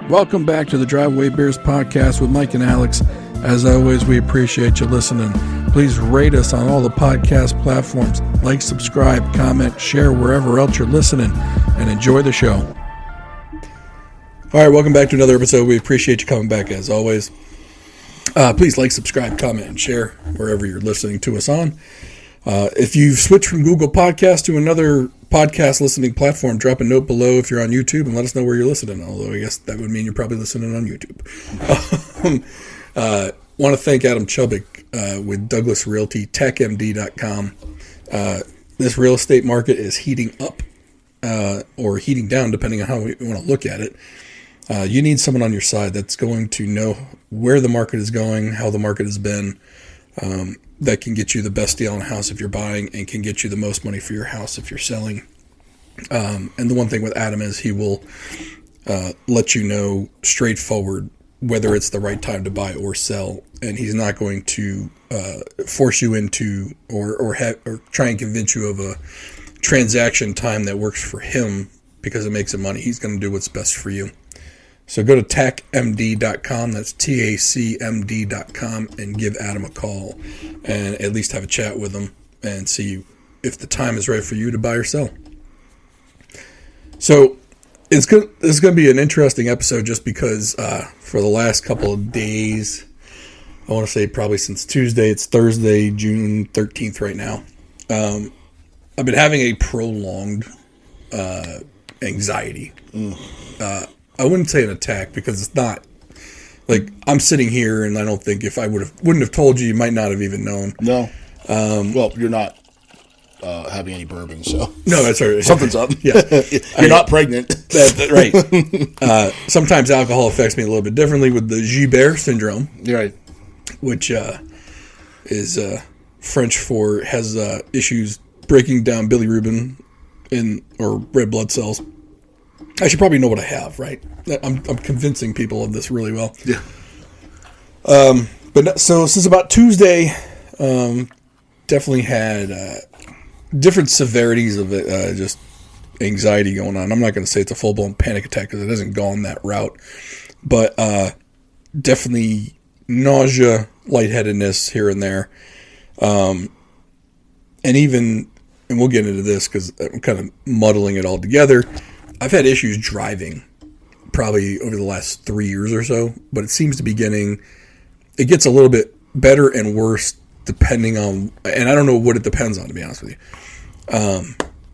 Welcome back to the Driveway Beers podcast with Mike and Alex. As always, we appreciate you listening. Please rate us on all the podcast platforms. Like, subscribe, comment, share wherever else you're listening, and enjoy the show. All right, welcome back to another episode. We appreciate you coming back as always. Please like, subscribe, comment, and share wherever you're listening to us on. If you've switched from Google Podcasts to another podcast listening platform, drop a note below if you're on YouTube and let us know where you're listening. Although I guess that would mean you're probably listening on YouTube. Want to thank Adam Chubbuck with Douglas Realty, techmd.com. This real estate market is heating up or heating down, depending on how we want to look at it. You need someone on your side that's going to know where the market is going, how the market has been, that can get you the best deal on a house if you're buying and can get you the most money for your house if you're selling. And the one thing with Adam is he will let you know straightforward whether it's the right time to buy or sell, and he's not going to force you into or try and convince you of a transaction time that works for him because it makes him money. He's going to do what's best for you. So go to tacmd.com, that's TACMD.com, and give Adam a call and at least have a chat with him and see if the time is right for you to buy or sell. So this is going to be an interesting episode just because for the last couple of days, I want to say probably since Tuesday, it's Thursday, June 13th right now, I've been having a prolonged anxiety. I wouldn't say an attack because it's not like I'm sitting here and I don't think if I wouldn't have told you, you might not have even known. No. Well, you're not having any bourbon, so no, that's right. Something's up. Yeah, you're not pregnant. Right. Sometimes alcohol affects me a little bit differently with the Gilbert syndrome. Right. Which is French for has issues breaking down bilirubin or red blood cells. I should probably know what I have, right? I'm convincing people of this really well. Yeah. But so since about Tuesday, definitely had different severities of it, just anxiety going on. I'm not going to say it's a full-blown panic attack because it hasn't gone that route, but definitely nausea, lightheadedness here and there, and we'll get into this because I'm kind of muddling it all together. I've had issues driving probably over the last 3 years or so, but it seems to be it gets a little bit better and worse depending on, and I don't know what it depends on, to be honest with you.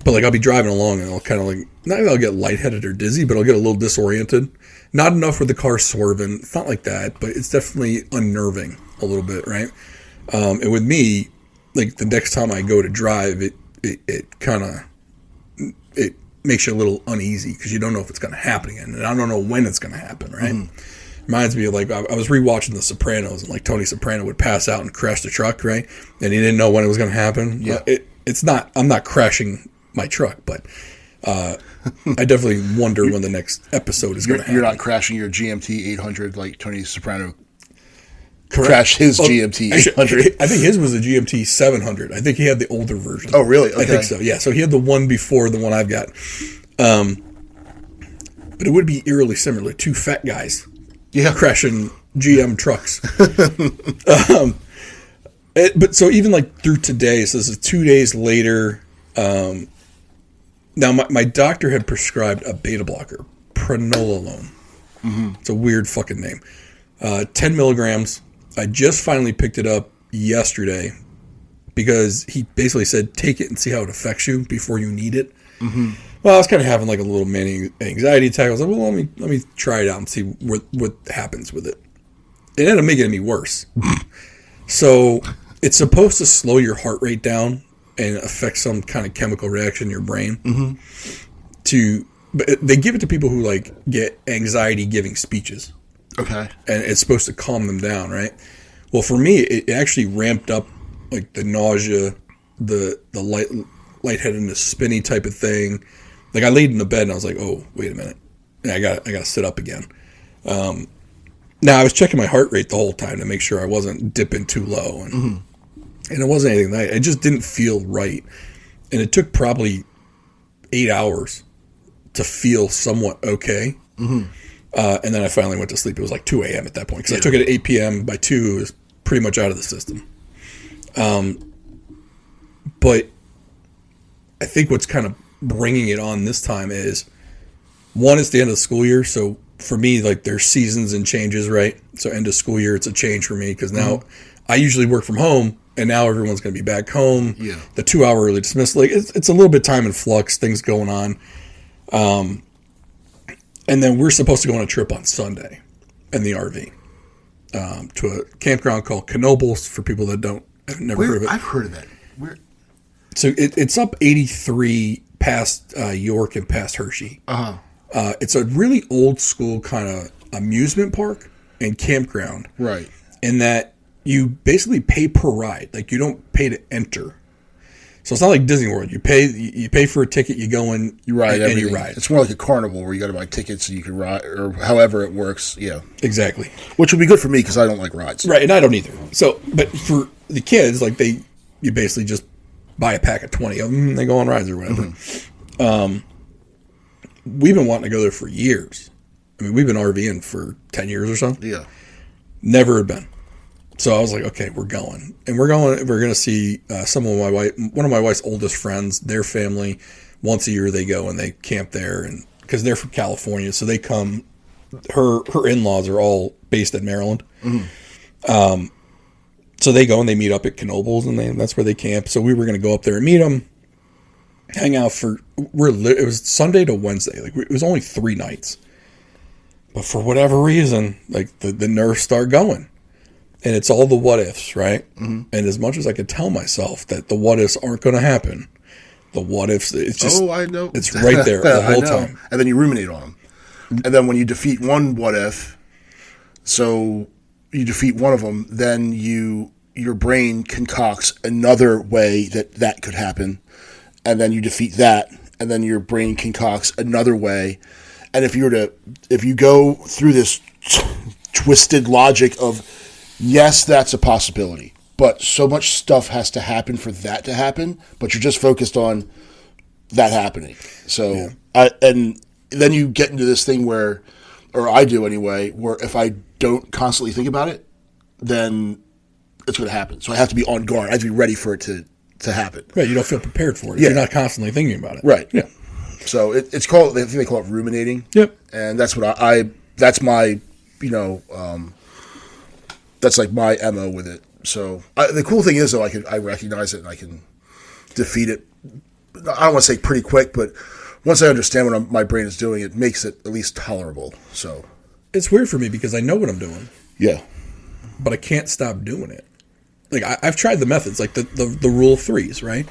But like I'll be driving along and I'll kind of not that I'll get lightheaded or dizzy, but I'll get a little disoriented. Not enough where the car's swerving. It's not like that, but it's definitely unnerving a little bit, right? And with me, like the next time I go to drive, it makes you a little uneasy because you don't know if it's going to happen again, and I don't know when it's going to happen, right? Reminds me of like I was rewatching The Sopranos, and like Tony Soprano would pass out and crash the truck, right? And he didn't know when it was going to happen. Yeah, I'm not crashing my truck, but I definitely wonder when the next episode is going to happen. You're not crashing your GMT 800 like Tony Soprano. Crashed his GMT 800. I think his was a GMT 700. I think he had the older version. Oh, really? Okay. I think so, yeah. So he had the one before the one I've got. But it would be eerily similar. Two fat guys crashing GM trucks. But so even like through today, so this is 2 days later. Now, my doctor had prescribed a beta blocker, Pranololone. It's a weird fucking name. 10 milligrams. I just finally picked it up yesterday because he basically said, take it and see how it affects you before you need it. Well, I was kind of having like a little mini anxiety attack. I was like, well, let me try it out and see what happens with it. It ended up making me worse. So it's supposed to slow your heart rate down and affect some kind of chemical reaction in your brain. But they give it to people who like get anxiety giving speeches. Okay. And it's supposed to calm them down, right? Well, for me, it actually ramped up like the nausea, the lightheadedness, spinny type of thing. Like I laid in the bed and I was like, oh, wait a minute. I got to sit up again. Now I was checking my heart rate the whole time to make sure I wasn't dipping too low. And it wasn't anything like that. It just didn't feel right. And it took probably 8 hours to feel somewhat okay. And then I finally went to sleep. It was like 2 a.m. at that point because I took it at 8 p.m. By 2, it was pretty much out of the system. But I think what's kind of bringing it on this time is, one, it's the end of the school year. So for me, like, there's seasons and changes, right? So end of school year, it's a change for me because now I usually work from home, and now everyone's going to be back home. Yeah. The 2-hour early dismissal, like, it's a little bit time in flux, things going on. And then we're supposed to go on a trip on Sunday in the RV to a campground called Knoebels, for people that have never heard of it. I've heard of that. So it's up 83 past York and past Hershey. It's a really old school kind of amusement park and campground. Right. In that you basically pay per ride. Like, you don't pay to enter. So it's not like Disney World. You pay for a ticket, you go in, You ride and everything. you ride. It's more like a carnival where you got to buy tickets and you can ride, or however it works. Yeah. Exactly. Which would be good for me because I don't like rides. Right, and I don't either. So, but for the kids, like, you basically just buy a pack of 20 of them, and they go on rides or whatever. We've been wanting to go there for years. I mean, we've been RVing for 10 years or so. Yeah. Never had been. So I was like, okay, we're going. And we're going to see one of my wife's oldest friends, their family. Once a year they go and they camp there, and because they're from California, so they come. Her in-laws are all based in Maryland. So they go and they meet up at Knoebels, and that's where they camp. So we were going to go up there and meet them, hang out it was Sunday to Wednesday. Like, it was only 3 nights. But for whatever reason, like, the nerves start going. And it's all the what ifs, right? And as much as I could tell myself that the what ifs aren't going to happen, the what ifs, it's just, I know. It's right there the whole time. And then you ruminate on them. And then when you defeat one what if, so you defeat one of them, then your brain concocts another way that could happen. And then you defeat that, and then your brain concocts another way. And if you go through this twisted logic of, yes, that's a possibility, but so much stuff has to happen for that to happen, but you're just focused on that happening. So, and then you get into this thing where, or I do anyway, where if I don't constantly think about it, then it's going to happen. So I have to be on guard. I have to be ready for it to happen. Right, you don't feel prepared for it. Yeah. You're not constantly thinking about it. Right. Yeah. So it's called, I think they call it ruminating. Yep. And that's what that's my, that's like my MO with it. So the cool thing is, though, I recognize it and I can defeat it. I don't want to say pretty quick, but once I understand what my brain is doing, it makes it at least tolerable. So it's weird for me because I know what I'm doing. Yeah. But I can't stop doing it. Like, I've tried the methods, like the rule of threes, right?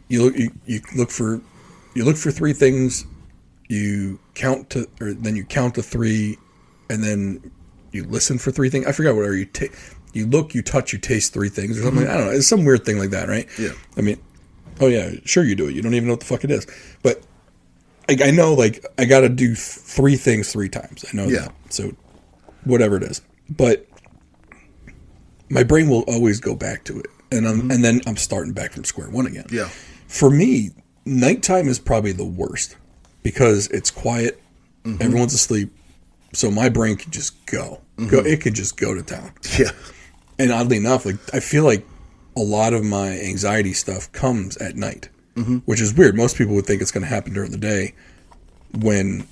You look for 3 things, you count to, or then you count to 3, and then you listen for 3 things. I forgot whatever you look, you touch, you taste 3 things or something. I don't know. It's some weird thing like that, right? Yeah. I mean, oh yeah, sure you do it. You don't even know what the fuck it is. But I know, like, I got to do 3 things 3 times. I know that. So whatever it is, but my brain will always go back to it, and then I'm starting back from square one again. Yeah. For me, nighttime is probably the worst because it's quiet, everyone's asleep, so my brain can just go. It can just go to town. Yeah. And oddly enough, like, I feel like a lot of my anxiety stuff comes at night, which is weird. Most people would think it's going to happen during the day when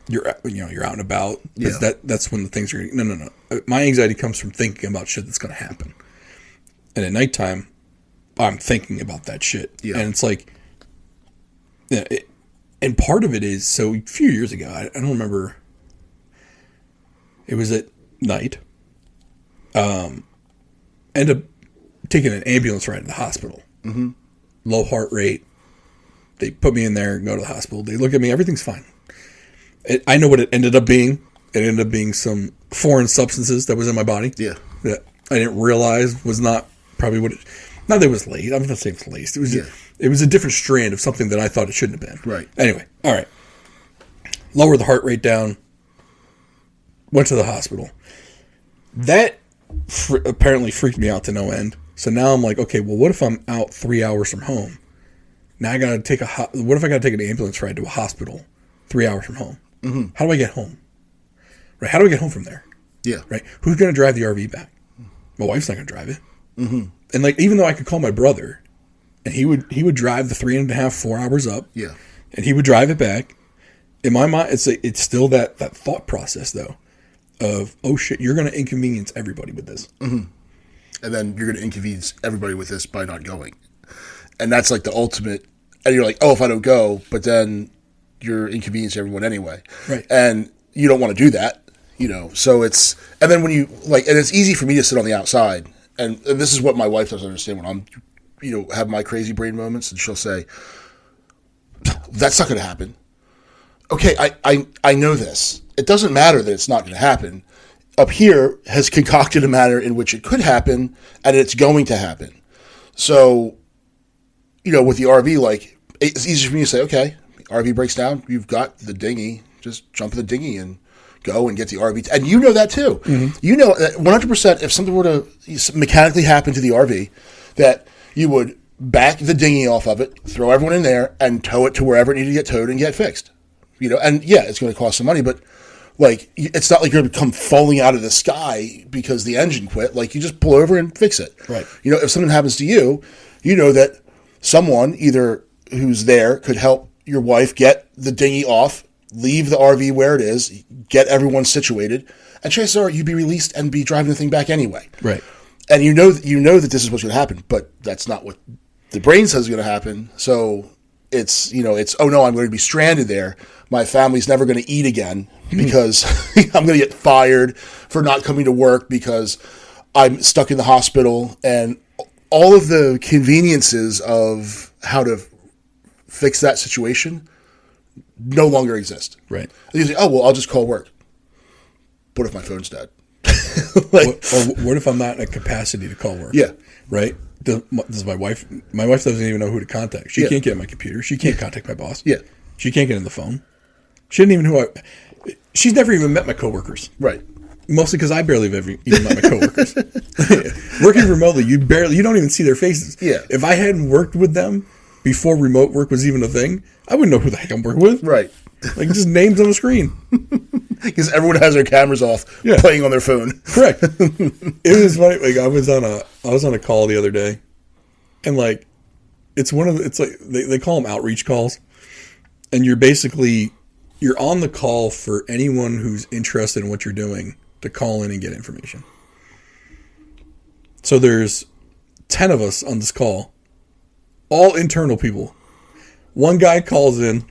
you're out and about. Yeah. That's when the things are. No. My anxiety comes from thinking about shit that's going to happen. And at nighttime, I'm thinking about that shit. Yeah. And it's like, and part of it is, so a few years ago, I don't remember. It was at night. Ended up taking an ambulance ride to the hospital. Low heart rate. They put me in there, go to the hospital. They look at me, everything's fine. I know what it ended up being. It ended up being some foreign substances that was in my body. Yeah. That I didn't realize was not probably what it... Not that it was laced. I'm not saying it's laced. It was a different strand of something that I thought it shouldn't have been. Right. Anyway, all right. Lower the heart rate down. Went to the hospital. That apparently freaked me out to no end. So now I'm like, okay, well, what if I'm out 3 hours from home? Now I got to take what if I got to take an ambulance ride to a hospital 3 hours from home? How do I get home? Right? How do I get home from there? Yeah. Right? Who's going to drive the RV back? My wife's not going to drive it. And like, even though I could call my brother, and he would drive the 3.5, 4 hours up, Yeah. and he would drive it back. In my mind, it's still that thought process though, of, oh shit, you're going to inconvenience everybody with this. And then you're going to inconvenience everybody with this by not going. And that's like the ultimate. And you're like, oh, if I don't go, but then you're inconveniencing everyone anyway. Right. And you don't want to do that, So it's, and then when you like, and it's easy for me to sit on the outside. And this is what my wife doesn't understand when I'm, have my crazy brain moments, and she'll say, that's not going to happen. Okay, I know this. It doesn't matter that it's not going to happen. Up here has concocted a manner in which it could happen, and it's going to happen. So, with the RV, like, it's easy for me to say, okay, RV breaks down, you've got the dinghy, just jump in the dinghy and go and get the RV. And you know that too. You know that 100% if something were to mechanically happen to the RV, that you would back the dinghy off of it, throw everyone in there, and tow it to wherever it needed to get towed and get fixed. And yeah, it's going to cost some money, but like, it's not like you're going to come falling out of the sky because the engine quit. Like, you just pull over and fix it. Right. If something happens to you, you know that someone either who's there could help your wife get the dinghy off, leave the RV where it is, get everyone situated, and chances are you'd be released and be driving the thing back anyway. Right. And you know that this is what's going to happen, but that's not what the brain says is going to happen. So it's oh no, I'm going to be stranded there. My family's never going to eat again because I'm going to get fired for not coming to work because I'm stuck in the hospital, and all of the conveniences of how to fix that situation no longer exist. Right. And you say, oh, well, I'll just call work. What if my phone's dead? What if I'm not in a capacity to call work? Yeah. Right? Does my wife doesn't even know who to contact. She can't get on my computer. She can't contact my boss. Yeah. She can't get on the phone. She didn't even know she's never even met my coworkers. Right. Mostly because I barely have even met my coworkers. Working remotely, you don't even see their faces. Yeah. If I hadn't worked with them before remote work was even a thing, I wouldn't know who the heck I'm working with. Right. Like, just names on the screen. Because everyone has their cameras off, playing on their phone. Correct. It was funny. Like, I was on a call the other day, and like, it's like they call them outreach calls, and you're on the call for anyone who's interested in what you're doing to call in and get information. So there's 10 of us on this call, all internal people. One guy calls in.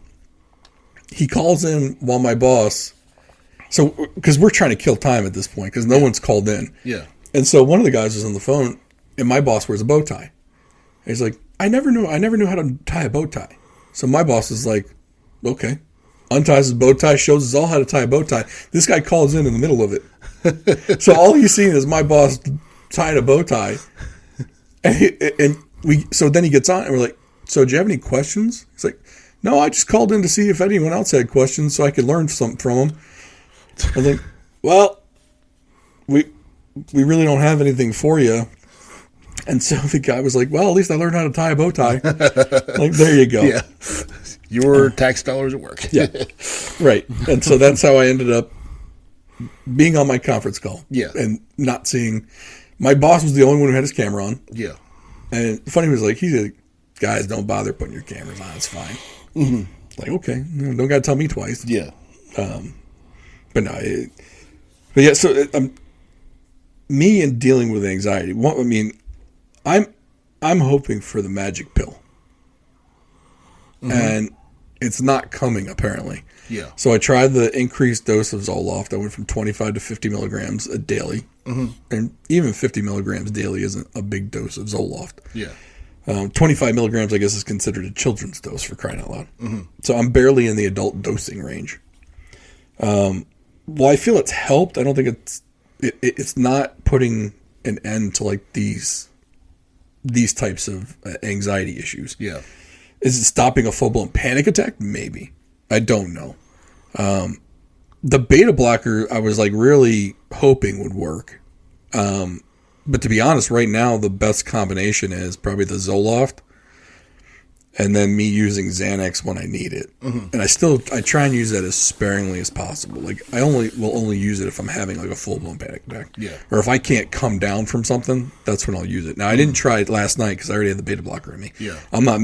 He calls in while my boss, so because we're trying to kill time at this point because no one's called in. Yeah. And so one of the guys was on the phone, and my boss wears a bow tie. And he's like, I never knew how to tie a bow tie. So my boss is like, okay, unties his bow tie, shows us all how to tie a bow tie. This guy calls in the middle of it. So all he's seen is my boss tied a bow tie, so then he gets on, and we're like, so do you have any questions? He's like, no, I just called in to see if anyone else had questions so I could learn something from them. I was like, well, we really don't have anything for you. And so the guy was like, well, at least I learned how to tie a bow tie. Like, there you go. Yeah. Your tax dollars at work. Yeah. Right. And so that's how I ended up being on my conference call. Yeah. And not seeing. My boss was the only one who had his camera on. Yeah. And funny was like, he's like, guys, don't bother putting your cameras on. It's fine. Mm-hmm. Like, okay. Don't got to tell me twice. Yeah. But no. But yeah, so me and dealing with anxiety. I mean, I'm hoping for the magic pill. Mm-hmm. And it's not coming, apparently. Yeah. So I tried the increased dose of Zoloft. I went from 25 to 50 milligrams a daily. Mm-hmm. And even 50 milligrams daily isn't a big dose of Zoloft. Yeah. 25 milligrams, I guess, is considered a children's dose, for crying out loud. Mm-hmm. So I'm barely in the adult dosing range. Well, I feel it's helped. I don't think it's not putting an end to like these types of anxiety issues. Yeah. Is it stopping a full-blown panic attack? Maybe. I don't know. The beta blocker, I was like really hoping would work. But to be honest, right now, the best combination is probably the Zoloft and then me using Xanax when I need it. And I try and use that as sparingly as possible. Like I will only use it if I'm having like a full blown panic attack. Yeah. Or if I can't come down from something, that's when I'll use it. Now I didn't try it last night because I already had the beta blocker in me. Yeah. I'm not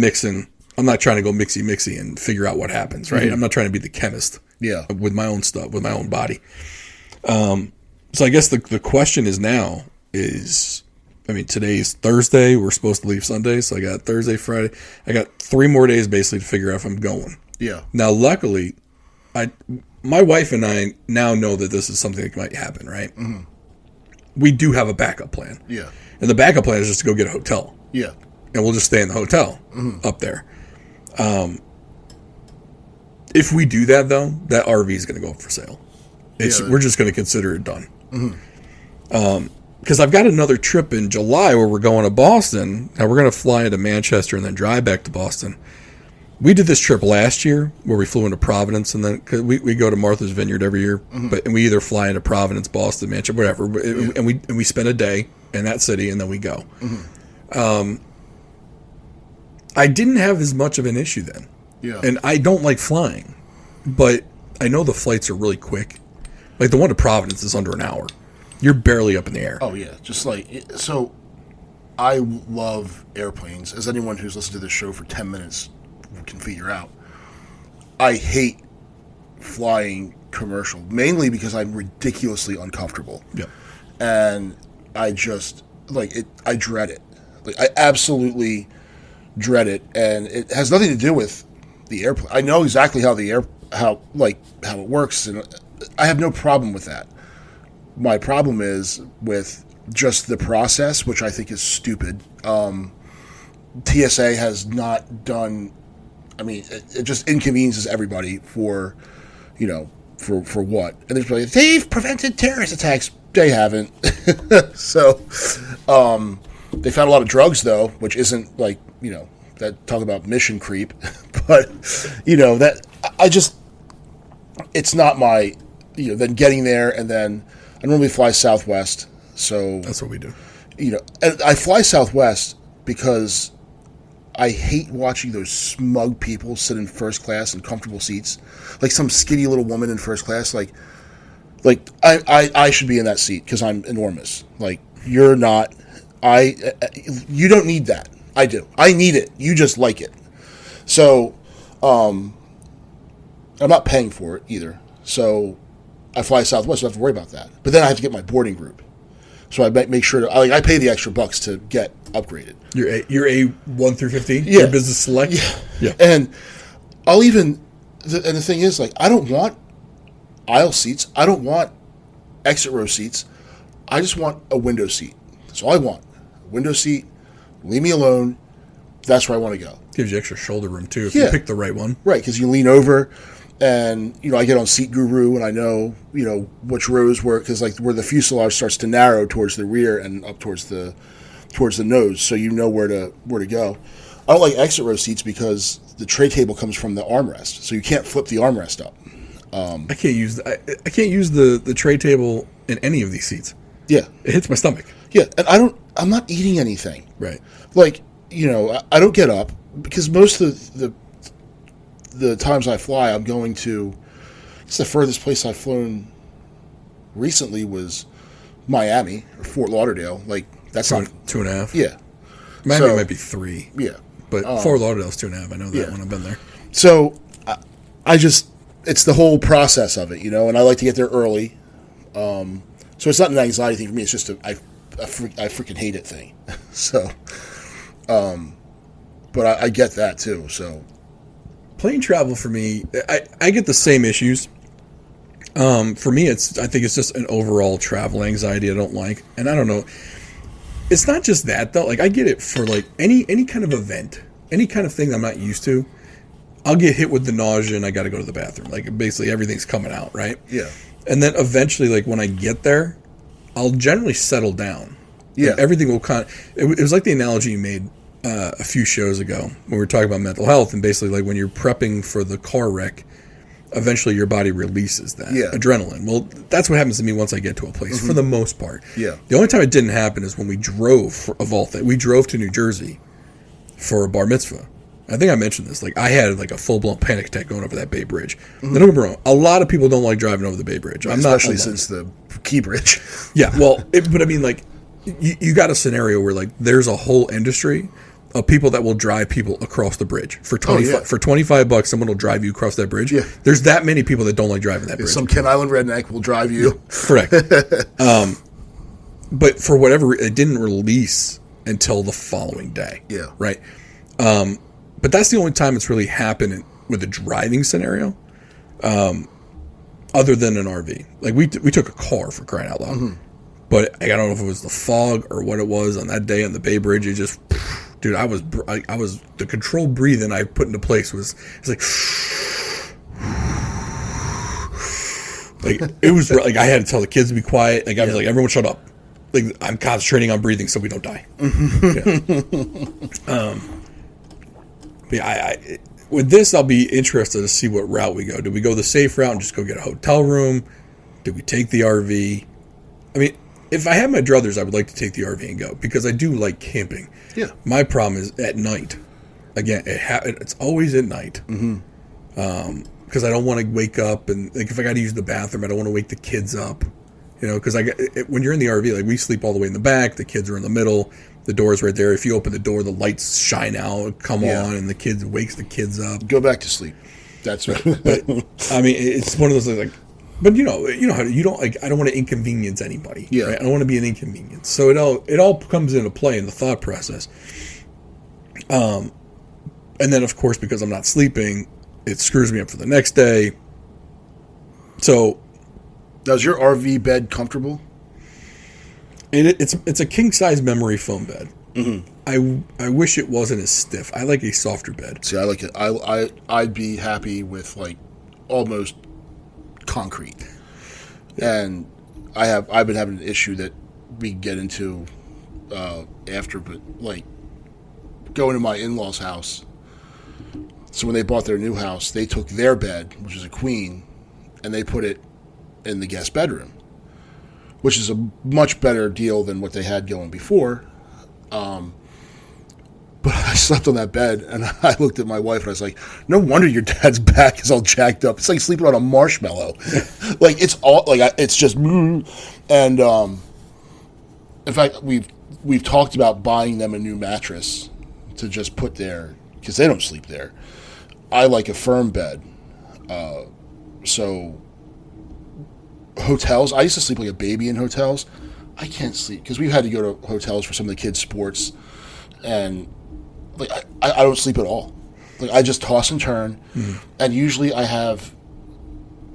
trying to go mixy and figure out what happens, right? I'm not trying to be the chemist. Yeah. With my own stuff, with my own body. So I guess the question is now is, I mean, today's Thursday. We're supposed to leave Sunday, so I got Thursday, Friday. I got 3 more days basically to figure out if I'm going. Yeah. Now, luckily, my wife and I now know that this is something that might happen, right? Mm-hmm. We do have a backup plan. Yeah. And the backup plan is just to go get a hotel. Yeah. And we'll just stay in the hotel up there. If we do that, though, that RV is going to go up for sale. We're just going to consider it done. Because I've got another trip in July where we're going to Boston. Now we're going to fly into Manchester and then drive back to Boston. We did this trip last year where we flew into Providence, and then cause we go to Martha's Vineyard every year, and we either fly into Providence, Boston, Manchester, whatever, and we spend a day in that city, and then we go. I didn't have as much of an issue then, and I don't like flying, but I know the flights are really quick. Like the one to Providence is under an hour. You're barely up in the air. Oh yeah, just like so. I love airplanes. As anyone who's listened to this show for 10 minutes can figure out, I hate flying commercial, mainly because I'm ridiculously uncomfortable. Yeah. And I just like it. I dread it. Like I absolutely dread it, and it has nothing to do with the airplane. I know exactly how how it works, and I have no problem with that. My problem is with just the process, which I think is stupid. TSA has not done. I mean, it just inconveniences everybody for what? And there's like, they've prevented terrorist attacks. They haven't. So, they found a lot of drugs though, which isn't like that talk about mission creep, but that I just it's not my then getting there, and then I normally fly Southwest, so that's what we do. And I fly Southwest because I hate watching those smug people sit in first class in comfortable seats, like some skinny little woman in first class. Like I should be in that seat because I'm enormous. Like you're not. You don't need that. I do. I need it. You just like it. So, I'm not paying for it either. So, I fly Southwest, so I don't have to worry about that. But then I have to get my boarding group. So I make sure I pay the extra bucks to get upgraded. You're a 1 through 15. Yeah. Your business select. Yeah. And I'll even and the thing is, like, I don't want aisle seats. I don't want exit row seats. I just want a window seat. That's all I want. A window seat. Leave me alone. That's where I want to go. Gives you extra shoulder room too if you pick the right one. Right, because you lean over, and I get on Seat Guru, and I know which rows work, because like where the fuselage starts to narrow towards the rear and up towards the nose, so you know where to go. I don't like exit row seats because the tray table comes from the armrest, so you can't flip the armrest up. I can't use the tray table in any of these seats. Yeah, it hits my stomach. Yeah, and I'm not eating anything. Right. Like, I don't get up because most of the times I fly, I'm going to. It's the furthest place I've flown recently was Miami or Fort Lauderdale. Like that's not 2.5. Yeah, Miami might be 3. Yeah, but Fort Lauderdale's 2.5. I know that when I've been there. So I just it's the whole process of it, and I like to get there early. So it's not an anxiety thing for me. It's just I freaking hate it thing. So, but I get that too. So, plane travel for me, I get the same issues. For me, I think it's just an overall travel anxiety I don't like, and I don't know. It's not just that though. Like I get it for like any kind of event, any kind of thing I'm not used to. I'll get hit with the nausea and I got to go to the bathroom. Like basically everything's coming out, right? Yeah. And then eventually, like when I get there, I'll generally settle down. Yeah. Like, everything will it was like the analogy you made a few shows ago when we were talking about mental health, and basically like when you're prepping for the car wreck, eventually your body releases that adrenaline. Well, that's what happens to me once I get to a place for the most part. Yeah. The only time it didn't happen is when we drove, of all things, we drove to New Jersey for a bar mitzvah. I think I mentioned this. Like, I had like a full blown panic attack going over that Bay Bridge. Now, don't get me wrong. A lot of people don't like driving over the Bay Bridge. Especially since the Key Bridge. Yeah, well, but I mean, like, you got a scenario where like there's a whole industry of people that will drive people across the bridge for $25. Someone will drive you across that bridge. Yeah. There's that many people that don't like driving that bridge. Some Kent Island redneck will drive you. Correct. But for whatever reason, it didn't release until the following day. Yeah. Right. But that's the only time it's really happened with a driving scenario, other than an RV. Like we took a car, for crying out loud. Mm-hmm. But I don't know if it was the fog or what it was on that day on the Bay Bridge. It just, dude, I was the controlled breathing I put into place was, it's like it was like I had to tell the kids to be quiet. Like I was like, everyone shut up. Like I'm concentrating on breathing so we don't die. But yeah, with this, I'll be interested to see what route we go. Do we go the safe route and just go get a hotel room? Do we take the RV? I mean, if I had my druthers, I would like to take the RV and go because I do like camping. Yeah. My problem is at night. Again, it's always at night. Mm-hmm. Because I don't want to wake up and like if I got to use the bathroom, I don't want to wake the kids up. You know, because when you're in the RV, like we sleep all the way in the back, the kids are in the middle. The door's right there. If you open the door, the lights shine out, come on, and the wakes the kids up. Go back to sleep. That's right. But I mean, it's one of those things like, but you know how you don't like. I don't want to inconvenience anybody. Yeah, right? I don't want to be an inconvenience. So it all comes into play in the thought process. And then of course because I'm not sleeping, it screws me up for the next day. So, now is your RV bed comfortable? It's a king size memory foam bed. Mm-hmm. I wish it wasn't as stiff. I like a softer bed. See, I like it. I'd be happy with like almost concrete. Yeah. And I've been having an issue that we can get into after, but like going to my in-laws' house. So when they bought their new house, they took their bed, which is a queen, and they put it in the guest bedroom, which is a much better deal than what they had going before. But I slept on that bed, and I looked at my wife, and I was like, no wonder your dad's back is all jacked up. It's like sleeping on a marshmallow. Like, it's all, like, it's just, and, in fact, we've talked about buying them a new mattress to just put there, because they don't sleep there. I like a firm bed. So hotels, I used to sleep like a baby in hotels. I can't sleep because we've had to go to hotels for some of the kids' sports, and like I don't sleep at all. Like I just toss and turn, and usually I have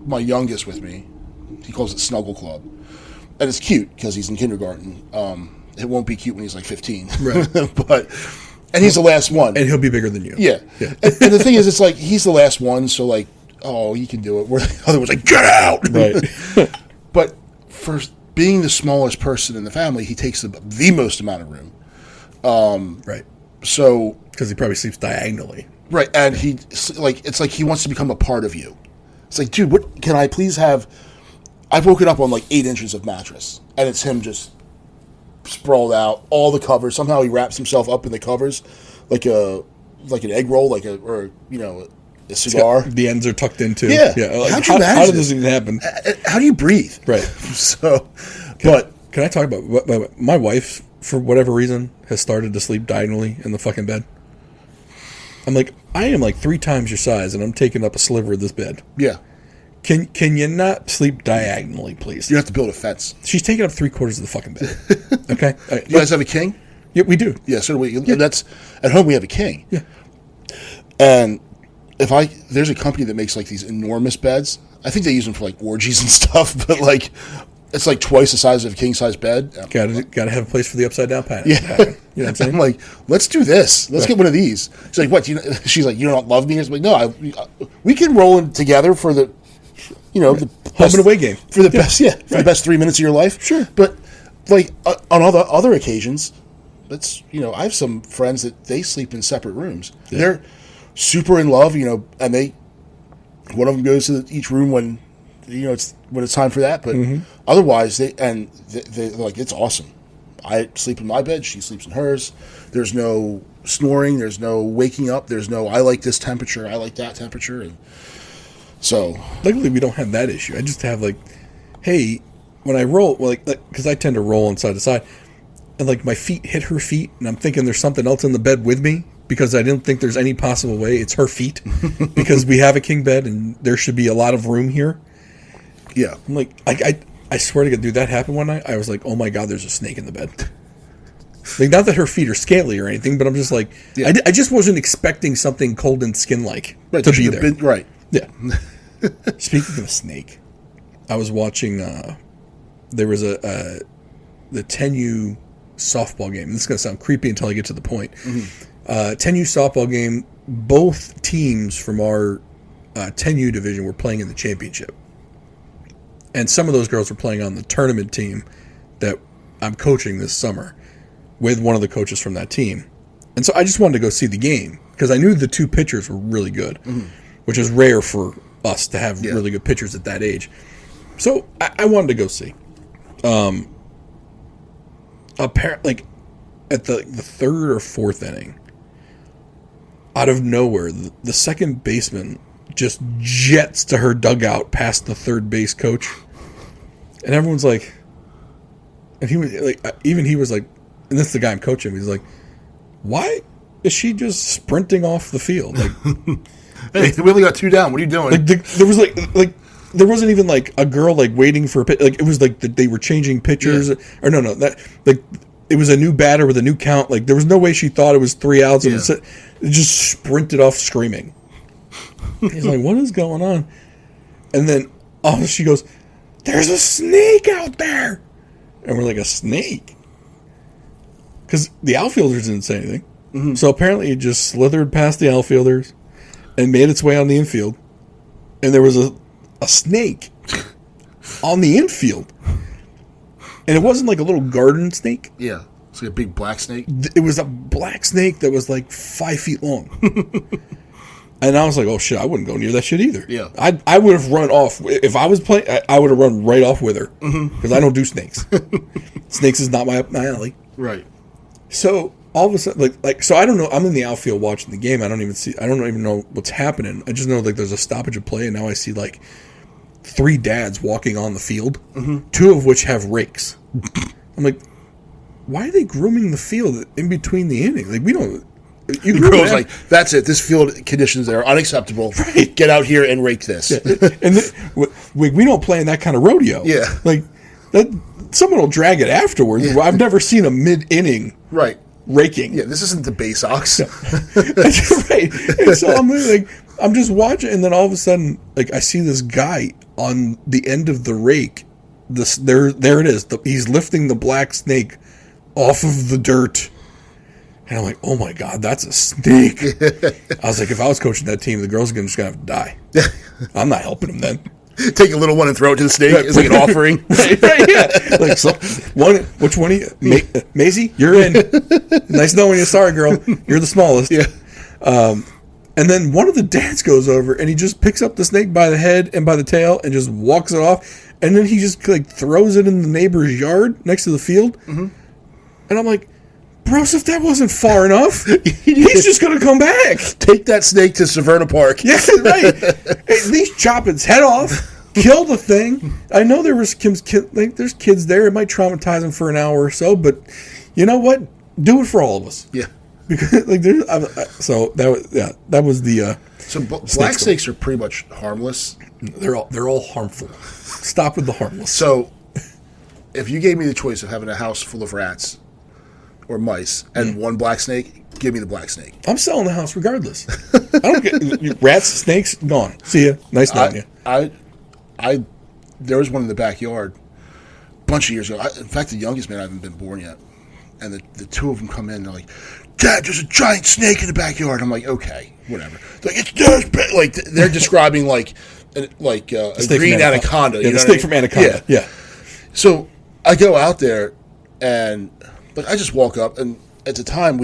my youngest with me. He calls it Snuggle Club, and it's cute because he's in kindergarten. It won't be cute when he's like 15, right? And he's the last one, and he'll be bigger than you. Yeah. And the thing is, it's like he's the last one, so like, oh, he can do it. Where the other one's like, get out, right? But for being the smallest person in the family, he takes the most amount of room. Right. So because he probably sleeps diagonally. Right, and it's like he wants to become a part of you. It's like, dude, what can I please have? I've woken up on like 8 inches of mattress, and it's him just sprawled out, all the covers. Somehow he wraps himself up in the covers, like an egg roll, or a cigar. The ends are tucked into. Yeah. Like, How'd you manage how did this even happen? How do you breathe? Right. So, can I talk about what my wife, for whatever reason, has started to sleep diagonally in the fucking bed? I'm like, I am like 3 times your size, and I'm taking up a sliver of this bed. Yeah. Can you not sleep diagonally, please? You have to build a fence. She's taking up 3/4 of the fucking bed. Okay. You guys have a king? Yeah, we do. Yeah, so do we. Yeah. That's at home. We have a king. Yeah. And there's a company that makes like these enormous beds. I think they use them for like orgies and stuff, but like it's like twice the size of a king size bed. Got to have a place for the upside down pad. Yeah. You know what I'm saying? I'm like, let's do this. Let's get one of these. She's like, what? She's like, you don't love me? I'm like, no, we can roll in together for the, the home and away game for the best. Yeah, for the best 3 minutes of your life. Sure. But like on other occasions, I have some friends that they sleep in separate rooms. Yeah. They're super in love, and one of them goes to each room when it's time for that. But otherwise, they like, it's awesome. I sleep in my bed. She sleeps in hers. There's no snoring. There's no waking up. There's no I like this temperature. I like that temperature. And so Luckily, we don't have that issue. I just have like, hey, when I roll, well, like, because I tend to roll on side to side, and like my feet hit her feet, and I'm thinking there's something else in the bed with me because I didn't think there's any possible way it's her feet because we have a king bed and there should be a lot of room here. yeah, I'm like, I swear to God, dude, that happened one night. I was like, oh my God, there's a snake in the bed. Like, not that her feet are scaly or anything, but I'm just like, Yeah. I just wasn't expecting something cold and skin-like right, to you be should there. have been- right. Yeah. Speaking of a snake, I was watching. There was the 10U softball game. This is gonna sound creepy until I get to the point. 10U softball game. Both teams from our 10U division were playing in the championship, and some of those girls were playing on the tournament team that I'm coaching this summer with one of the coaches from that team. And so I just wanted to go see the game because I knew the two pitchers were really good, which is rare for us to have really good pitchers at that age. So I wanted to go see. Apparently, like at the third or fourth inning, out of nowhere, the second baseman just jets to her dugout past the third base coach, and everyone's like, and he was like, even he was like, and this is the guy I'm coaching. He's like, why is she just sprinting off the field? Like, Hey, we only got two down. What are you doing? like there was like there wasn't even like a girl like waiting for a pitch. Like it was like they were changing pitchers or no that like it was a new batter with a new count. Like there was no way she thought it was 3 outs and it just sprinted off screaming. He's like, what is going on? And then she goes, there's a snake out there, and we're like, a snake? Because the outfielders didn't say anything. So apparently it just slithered past the outfielders and made its way on the infield. And there was a snake on the infield. And it wasn't like a little garden snake. yeah, it's like a big black snake. It was a black snake that was like 5 feet long. And I was like, oh shit, I wouldn't go near that shit either. Yeah. I would have run off. If I was playing, I would have run right off with her. Because I don't do snakes. Snakes is not my alley. Right. So all of a sudden, like, so I don't know. I'm in the outfield watching the game. I don't even know what's happening. I just know like there's a stoppage of play, and now I see like 3 dads walking on the field, 2 of which have rakes. I'm like, why are they grooming the field in between the innings? Like we don't. The girl's like, that's it. This field conditions are unacceptable. Right. Get out here and rake this. And we don't play in that kind of rodeo. Yeah. Like that. Someone will drag it afterwards. Yeah. I've never seen a mid-inning Right. raking. Yeah, this isn't the Bay Sox. Right. And so I'm just watching, and then all of a sudden, like I see this guy on the end of the rake. There it is. He's lifting the black snake off of the dirt, and I'm like, oh my God, that's a snake. I was like, if I was coaching that team, the girls are just gonna have to die. I'm not helping them then. Take a little one and throw it to the snake. It's like an offering. Right, yeah. Like so, which one? Maisie, you're in. Nice knowing you. Sorry, girl. You're the smallest. Yeah. And then one of the dads goes over and he just picks up the snake by the head and by the tail and just walks it off. And then he just like throws it in the neighbor's yard next to the field. And I'm like, bros, if that wasn't far enough, he's just going to come back. Take that snake to Severna Park. Yeah, right. At least chop its head off, kill the thing. I know there was there's kids there. It might traumatize them for an hour or so, but you know what? Do it for all of us. Yeah. Because like there's so that was the So black snakes are pretty much harmless. they're all harmful. Stop with the harmless. So if you gave me the choice of having a house full of rats or mice and one black snake, give me the black snake. I'm selling the house regardless. I don't get rats, snakes, gone. See ya. Nice knowing you. There was one in the backyard a bunch of years ago. In fact, the youngest man, I haven't been born yet. And the 2 of them come in, they're like, Dad, there's a giant snake in the backyard. I'm like, okay, whatever. They're like, it's this big. Like, they're describing like a green anaconda. Yeah, the snake from Anaconda. Yeah. So I go out there and I just walk up, and at the time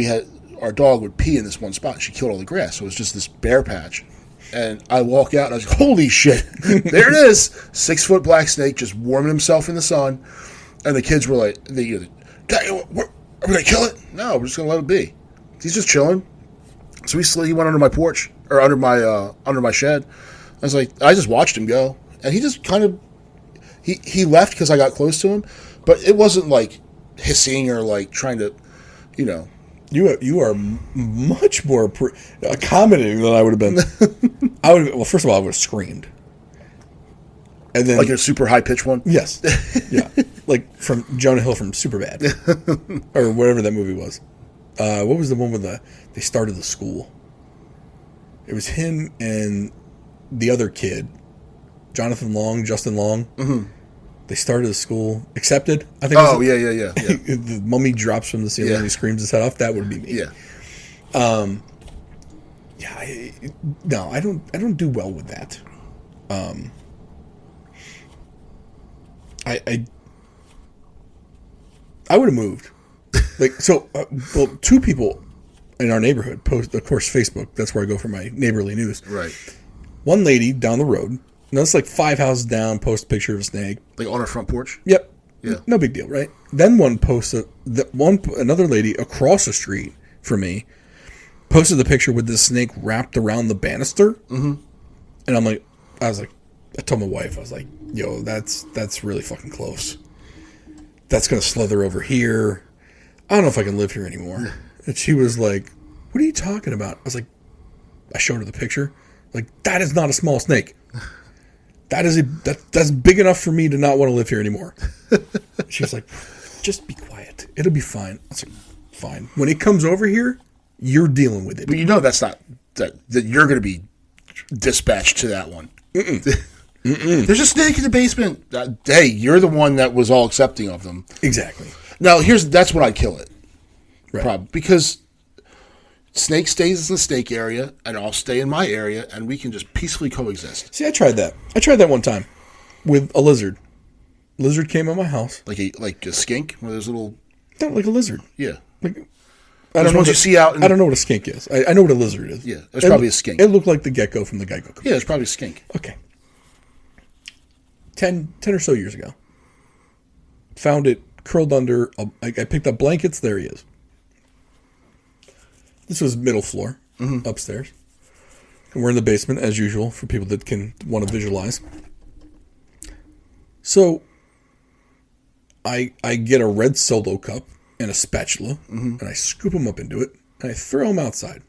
our dog would pee in this one spot. She killed all the grass, so it was just this bare patch. And I walk out, and I was like, holy shit, there it is. 6-foot black snake just warming himself in the sun. And the kids were like, Dad, are we going to kill it? No, we're just going to let it be. He's just chilling. So he went under my porch or under my shed. I was like, I just watched him go, and he just kind of he left because I got close to him, but it wasn't like hissing or like trying to, you know. You are much more accommodating than I would have been. Well, first of all, I would have screamed, and then Like a super high pitched one. yes, yeah, like from Jonah Hill from Superbad or whatever that movie was. What was the one with they started the school? It was him and the other kid, Justin Long. Mm-hmm. They started the schow. Accepted, I think. Oh, yeah. The mummy drops from the ceiling and he screams his head off. That would be me. Yeah. No, I don't do well with that. I would have moved. Like, so, well, two people in our neighborhood post, of course, Facebook. That's where I go for my neighborly news. Right. One lady down the road, it's like 5 houses down, post a picture of a snake. Like on her front porch? Yep. Yeah. No big deal, right? Then one posted, another lady across the street from me posted the picture with this snake wrapped around the banister. Mm-hmm. And I told my wife, I was like, yo, that's really fucking close. That's going to slither over here. I don't know if I can live here anymore. And she was like, what are you talking about? I was like, I showed her the picture. Like, that is not a small snake. That's big enough for me to not want to live here anymore. She was like, just be quiet. It'll be fine. I was like, fine. When it comes over here, you're dealing with it. But you know that's not that you're going to be dispatched to that one. There's a snake in the basement. Hey, you're the one that was all accepting of them. Exactly. Now, that's when I'd kill it. Right. Because snake stays in the snake area, and I'll stay in my area, and we can just peacefully coexist. See, I tried that. I tried that one time with a lizard. Lizard came in my house. Like a skink, one of those little. No, like a lizard. Yeah. Like, I don't know ones you see out. I don't know what a skink is. I know what a lizard is. Yeah, it's probably a skink. It looked like the gecko from the Geico commercial. Yeah, it's probably a skink. Okay. 10 or so years ago. Found it curled under. I picked up blankets. There he is. This was middle floor, upstairs. And we're in the basement, as usual, for people that want to visualize. So, I get a red Solo cup and a spatula, and I scoop him up into it, and I throw him outside.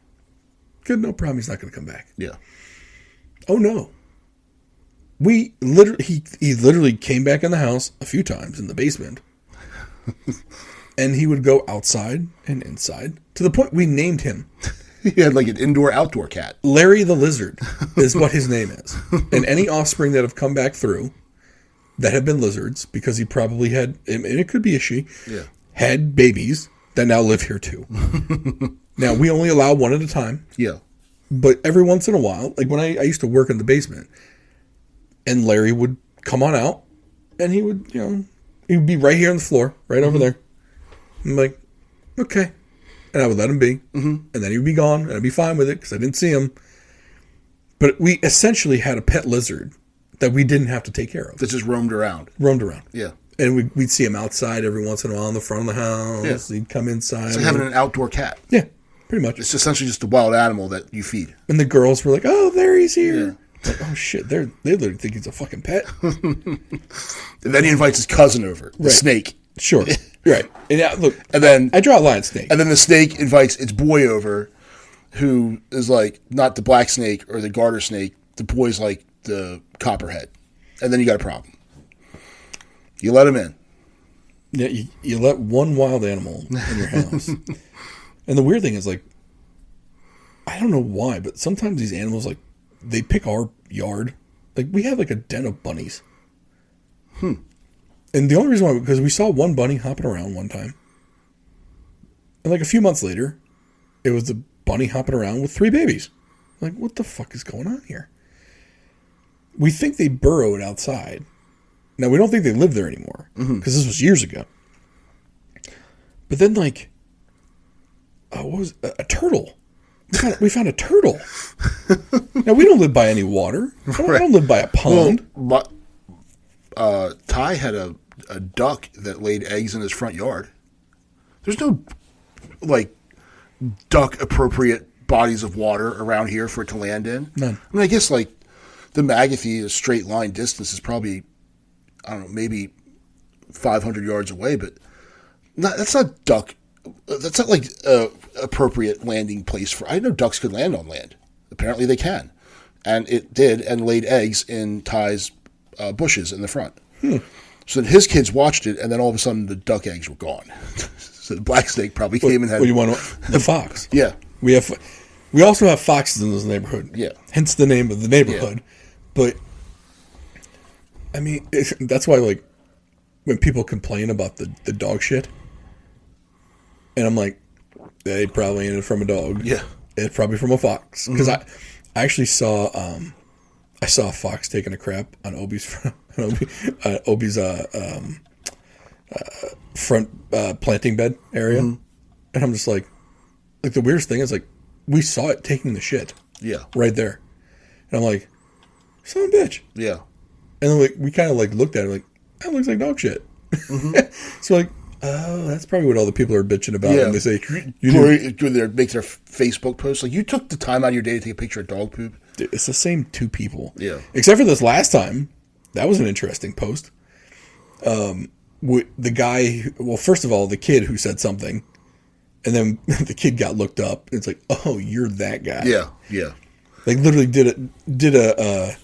Good, no problem. He's not going to come back. Yeah. Oh no. He literally came back in the house a few times in the basement. And he would go outside and inside to the point we named him. He had like an indoor-outdoor cat. Larry the Lizard is what his name is. And any offspring that have come back through that have been lizards, because he probably had, and it could be a she, had babies that now live here too. Now, we only allow one at a time. Yeah. But every once in a while, like when I used to work in the basement, and Larry would come on out, and he would, he would be right here on the floor, right over there. I'm like, okay. And I would let him be. And then he would be gone, and I'd be fine with it because I didn't see him. But we essentially had a pet lizard that we didn't have to take care of. That just roamed around. Yeah. And we'd see him outside every once in a while in the front of the house. Yeah. He'd come inside. It's like having an outdoor cat. Yeah, pretty much. It's essentially just a wild animal that you feed. And the girls were like, oh, there he's here. Yeah. Like, oh shit, they literally think he's a fucking pet. And then he invites his cousin over, the snake. Sure, right. And look, and then I draw a line, snake. And then the snake invites its boy over, who is like not the black snake or the garter snake. The boy's like the copperhead, and then you got a problem. You let him in. Yeah, you let one wild animal in your house. And the weird thing is, like, I don't know why, but sometimes these animals, like, they pick our yard. Like, we have, like, a den of bunnies. And the only reason why, because we saw one bunny hopping around one time. And, like, a few months later, it was the bunny hopping around with 3 babies. Like, what the fuck is going on here? We think they burrowed outside. Now, we don't think they live there anymore. Because this was years ago. But then, like, what was a turtle? We found a turtle. Now, we don't live by any water. I don't live by a pond. Well, Ty had a duck that laid eggs in his front yard. There's no, like, duck appropriate bodies of water around here for it to land in. None. I mean, I guess like the Magathie, a straight line distance is probably, I don't know, maybe 500 yards away, but that's not duck. That's not like appropriate landing place for. I know ducks could land on land. Apparently they can, and it did, and laid eggs in Ty's bushes in the front. So then his kids watched it, and then all of a sudden the duck eggs were gone. So the black snake probably came and had. What you want? The fox. Yeah. We also have foxes in this neighborhood. Yeah. Hence the name of the neighborhood. Yeah. But I mean, that's why like when people complain about the dog shit, and I'm like, they probably ain't from a dog. Yeah. It's probably from a fox because I actually saw a fox taking a crap on Obi's front planting bed area, and I'm just like the weirdest thing is like we saw it taking the shit. Yeah. Right there, and I'm like, son of a bitch. Yeah. And then like we kind of like looked at it like that looks like dog shit. So like. Oh, that's probably what all the people are bitching about when they say when they make their Facebook posts. Like, you took the time out of your day to take a picture of dog poop. It's the same two people. Yeah. Except for this last time. That was an interesting post. The guy, well, first of all, the kid who said something, and then the kid got looked up. It's like, oh, you're that guy. Yeah, yeah. Like, literally did a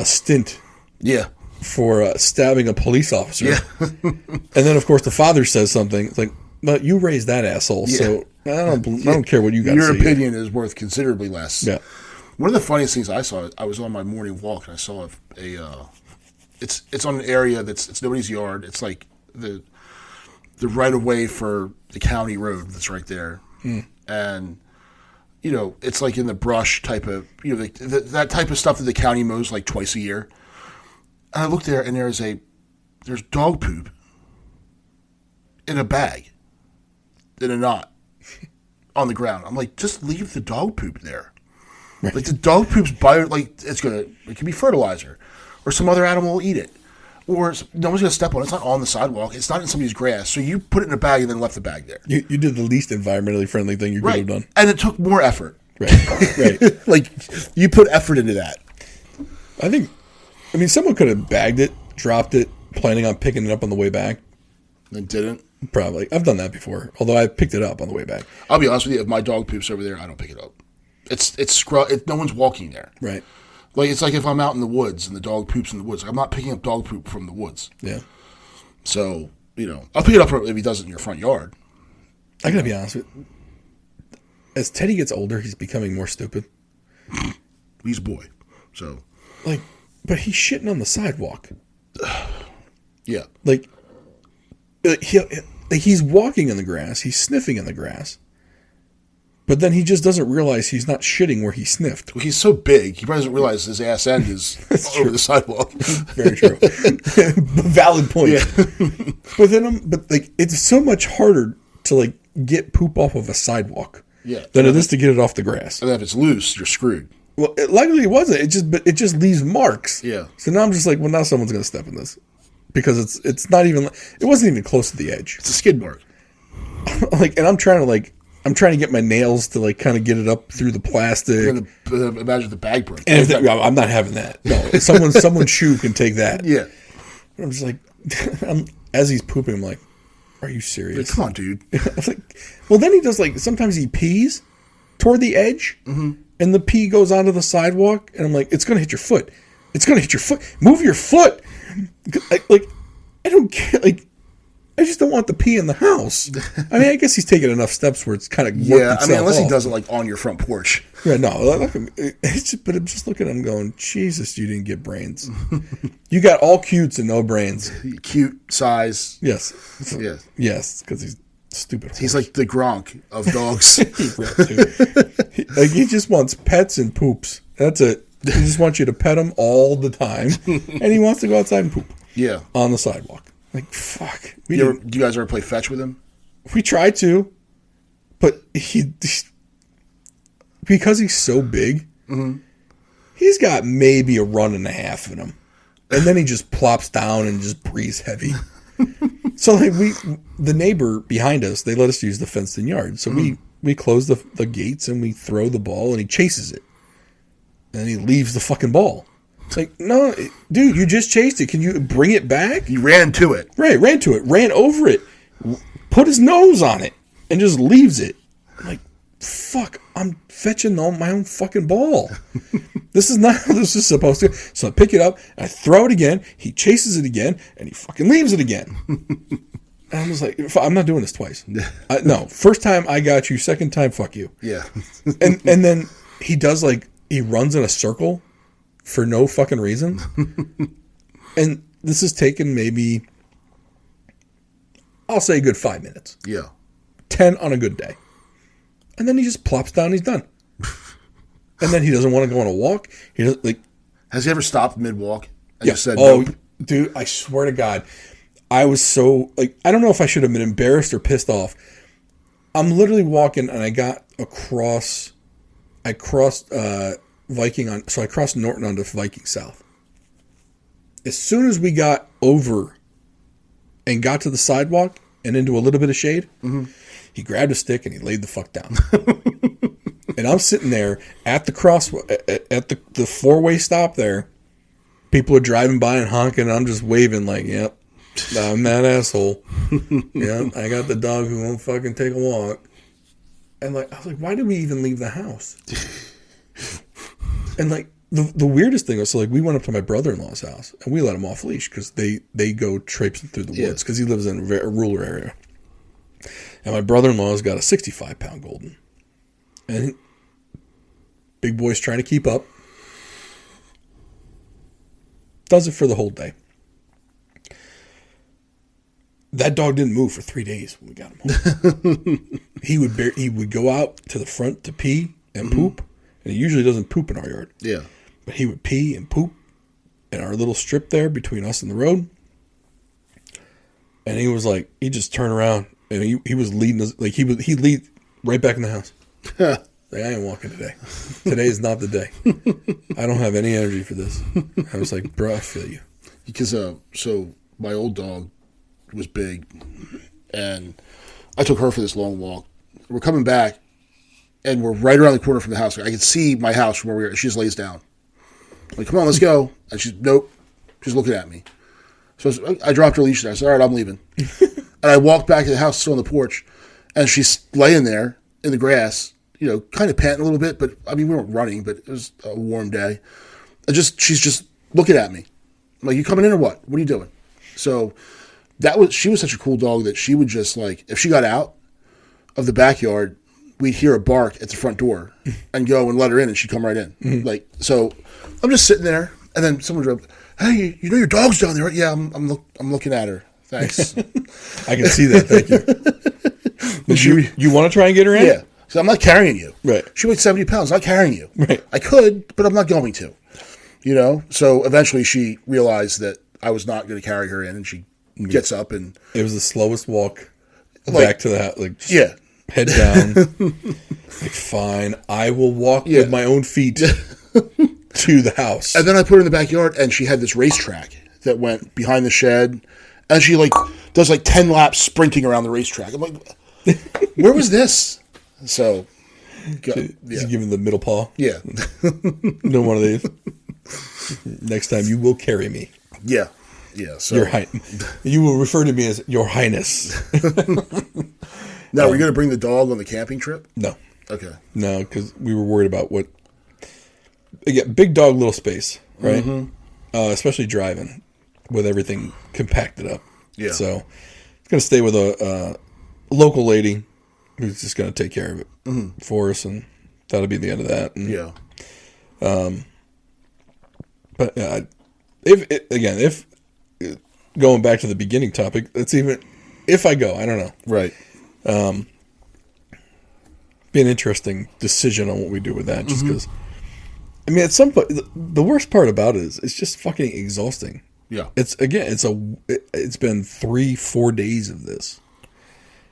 stint. Yeah. For stabbing a police officer. Yeah. And then, of course, the father says something. It's like, but you raised that asshole, so I don't care what you got to say. Your opinion is worth considerably less. Yeah. One of the funniest things I saw, I was on my morning walk, and I saw it's on an area it's nobody's yard. It's like the right of way for the county road that's right there. And, you know, it's like in the brush type of, you know, that type of stuff that the county mows like twice a year. And I looked there, and there's dog poop in a bag, in a knot, on the ground. I'm like, just leave the dog poop there. Right. Like, the dog poop's it can be fertilizer, or some other animal will eat it, or no one's gonna step on it. It's not on the sidewalk. It's not in somebody's grass. So you put it in a bag and then left the bag there. You did the least environmentally friendly thing you could have done, and it took more effort. Right. Like, you put effort into that. I mean, someone could have bagged it, dropped it, planning on picking it up on the way back. And didn't? Probably. I've done that before, although I picked it up on the way back. I'll be honest with you, if my dog poops over there, I don't pick it up. No one's walking there. Right. Like, it's like if I'm out in the woods and the dog poops in the woods. Like, I'm not picking up dog poop from the woods. Yeah. So, you know, I'll pick it up if he does it in your front yard. I gotta be honest with you. As Teddy gets older, he's becoming more stupid. He's a boy. So. Like, but he's shitting on the sidewalk. Yeah. Like he's walking in the grass. He's sniffing in the grass. But then he just doesn't realize he's not shitting where he sniffed. Well, he's so big, he probably doesn't realize his ass end is over the sidewalk. Very true. Valid point. Yeah. But like, it's so much harder to like get poop off of a sidewalk than it is to get it off the grass. And if it's loose, you're screwed. Well, luckily it wasn't. It just leaves marks. Yeah. So now I'm just like, well, now someone's going to step in this because it's not even. It wasn't even close to the edge. It's a skid mark. Like, and I'm trying to get my nails to like kind of get it up through the plastic. Imagine the bag break. And I'm not having that. No, someone's shoe can take that. Yeah. And I'm just like, as he's pooping, I'm like, are you serious? Like, come on, dude. I was like, well, then he does like sometimes he pees toward the edge. Mm-hmm. And the pee goes onto the sidewalk, and I'm like, it's going to hit your foot. It's going to hit your foot. Move your foot. I don't care. Like, I just don't want the pee in the house. I mean, I guess he's taking enough steps where it's kind of I mean, unless he does it like on your front porch. Yeah, no. But I'm just looking at him going, Jesus, you didn't get brains. You got all cutes and no brains. Cute size. Yes. Yes. Yes, because he's stupid. He's like the Gronk of dogs. Like, he just wants pets and poops. That's it. He just wants you to pet him all the time, and he wants to go outside and poop. Yeah, on the sidewalk. Like, fuck. Do you guys ever play fetch with him? We tried to, but because he's so big, he's got maybe a run and a half in him, and then he just plops down and just breathes heavy. So like the neighbor behind us, they let us use the fenced-in yard. So we close the gates and we throw the ball and he chases it. And he leaves the fucking ball. It's like, no, dude, you just chased it. Can you bring it back? He ran to it. Right, ran to it, ran over it, put his nose on it, and just leaves it. I'm like, fuck, I'm fetching my own fucking ball. This is not how this is supposed to. So I pick it up, and I throw it again, he chases it again, and he fucking leaves it again. And I was like, I'm not doing this twice. No, first time I got you, second time, fuck you. Yeah. And then he does he runs in a circle for no fucking reason. And this has taken maybe, I'll say a good 5 minutes. Yeah. 10 on a good day. And then he just plops down and he's done. And then he doesn't want to go on a walk. He doesn't Has he ever stopped mid-walk and yeah. just said, oh, nope? dude, I swear to God, I was so, I don't know if I should have been embarrassed or pissed off. I'm literally walking and I crossed Viking so I crossed Norton onto Viking South. As soon as we got over and got to the sidewalk and into a little bit of shade, he grabbed a stick and he laid the fuck down. And I'm sitting there at the at the four-way stop there. People are driving by and honking, and I'm just waving like, yep, I'm that asshole. Yeah, I got the dog who won't fucking take a walk. And I was like, why did we even leave the house? And the weirdest thing was, we went up to my brother-in-law's house and we let him off leash because they go traipsing through the woods because he lives in a rural area. And my brother-in-law's got a 65-pound golden, and big boy's trying to keep up. Does it for the whole day. That dog didn't move for 3 days when we got him home. He would go out to the front to pee and poop, and he usually doesn't poop in our yard. Yeah. But he would pee and poop in our little strip there between us and the road. And he was he just turned around and he was leading us, he'd lead right back in the house. I ain't walking today. Today is not the day. I don't have any energy for this. I was like, bro, I feel you. Because so my old dog was big, and I took her for this long walk. We're coming back, and we're right around the corner from the house. I can see my house from where we were. She just lays down. I'm like, come on, let's go. And she's, nope. She's looking at me. So I dropped her leash and I said, all right, I'm leaving. And I walked back to the house, still on the porch, and she's laying there in the grass, kind of panting a little bit, but we weren't running, but it was a warm day. And she's just looking at me. I'm like, you coming in or what? What are you doing? So she was such a cool dog that she would just if she got out of the backyard, we'd hear a bark at the front door and go and let her in, and she'd come right in. Mm-hmm. So I'm just sitting there, and then someone drove, hey, your dog's down there, right? Yeah, I'm looking at her. Thanks. I can see that. Thank you. You want to try and get her in? Yeah. So I'm not carrying you. Right. She weighs 70 pounds. I'm not carrying you. Right. I could, but I'm not going to. So eventually she realized that I was not going to carry her in, and she gets up and it was the slowest walk back to the house. Yeah. Head down. Fine. I will walk with my own feet to the house. And then I put her in the backyard, and she had this racetrack that went behind the shed, and she does 10 laps sprinting around the racetrack. I'm like, where was this? So, She's giving the middle paw. Yeah. No one of these. Next time you will carry me. Yeah. Yeah. So you will refer to me as Your Highness. Now, are we going to bring the dog on the camping trip? No. Okay. No, because we were worried about again, big dog, little space, right? Mm-hmm. Especially driving with everything compacted up. Yeah. So it's going to stay with a local lady who's just going to take care of it for us, and that'll be the end of that. And, yeah. But if going back to the beginning topic, if I go, I don't know. Right. Be an interesting decision on what we do with that, just because. At some point, the worst part about it is it's just fucking exhausting. Yeah. It's been 3-4 days of this,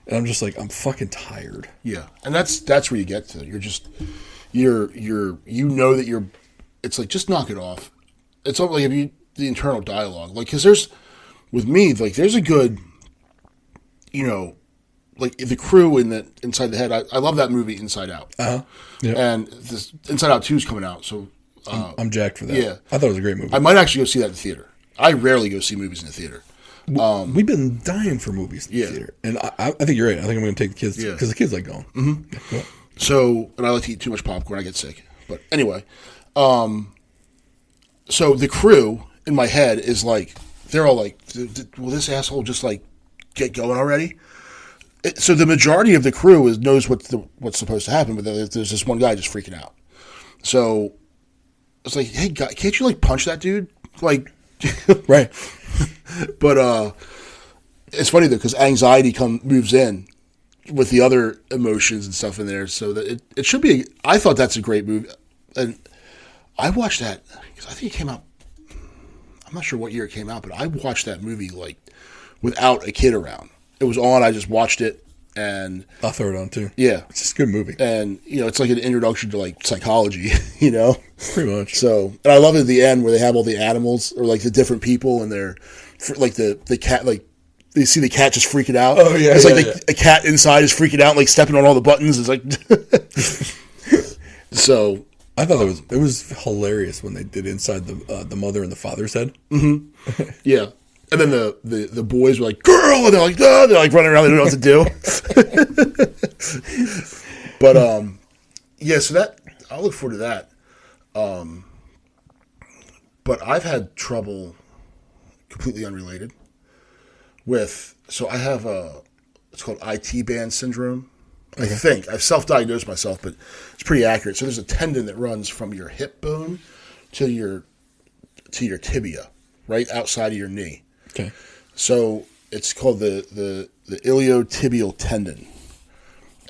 and I'm just I'm fucking tired. Yeah, and that's where you get to. You're just that you're. It's just knock it off. It's all the internal dialogue, because there's with me there's a good, like the crew in the Inside the Head. I love that movie Inside Out. Yeah. And this Inside Out 2 is coming out, so I'm jacked for that. yeah. I thought it was a great movie. I might actually go see that in the theater. I rarely go see movies in the theater. We've been dying for movies in the theater. And I think you're right. I think I'm going to take the kids because the kids like going. Mm-hmm. Yeah, go ahead. So, and I like to eat too much popcorn. I get sick. But anyway, so the crew in my head is like, they're all like, will this asshole just like get going already? So the majority of the crew knows what's supposed to happen, but there's this one guy just freaking out. So it's like, hey, guy, can't you like punch that dude? Like, right. But it's funny though because anxiety moves in with the other emotions and stuff in there, so that it should be. I thought that's a great movie, and I watched that because I think it came out. I'm not sure what year it came out, but I watched that movie like without a kid around. It was on. I just watched it, and I'll throw it on too. Yeah, it's just a good movie, and it's like an introduction to like psychology, pretty much. So, and I love it at the end where they have all the animals or like the different people, and they're like the cat, like you see the cat just freaking out. Oh yeah, it's like a cat inside is freaking out, like stepping on all the buttons. It's like, so I thought it was hilarious when they did inside the mother and the father's head. Mm-hmm. Yeah. And then the boys were like, girl, and they're like, oh, they're like running around, they don't know what to do. But yeah, so that I'll look forward to that. But I've had trouble, completely unrelated, so I have it's called IT band syndrome. I think I've self-diagnosed myself, but it's pretty accurate. So there's a tendon that runs from your hip bone to your tibia, right outside of your knee. Okay. So it's called the iliotibial tendon,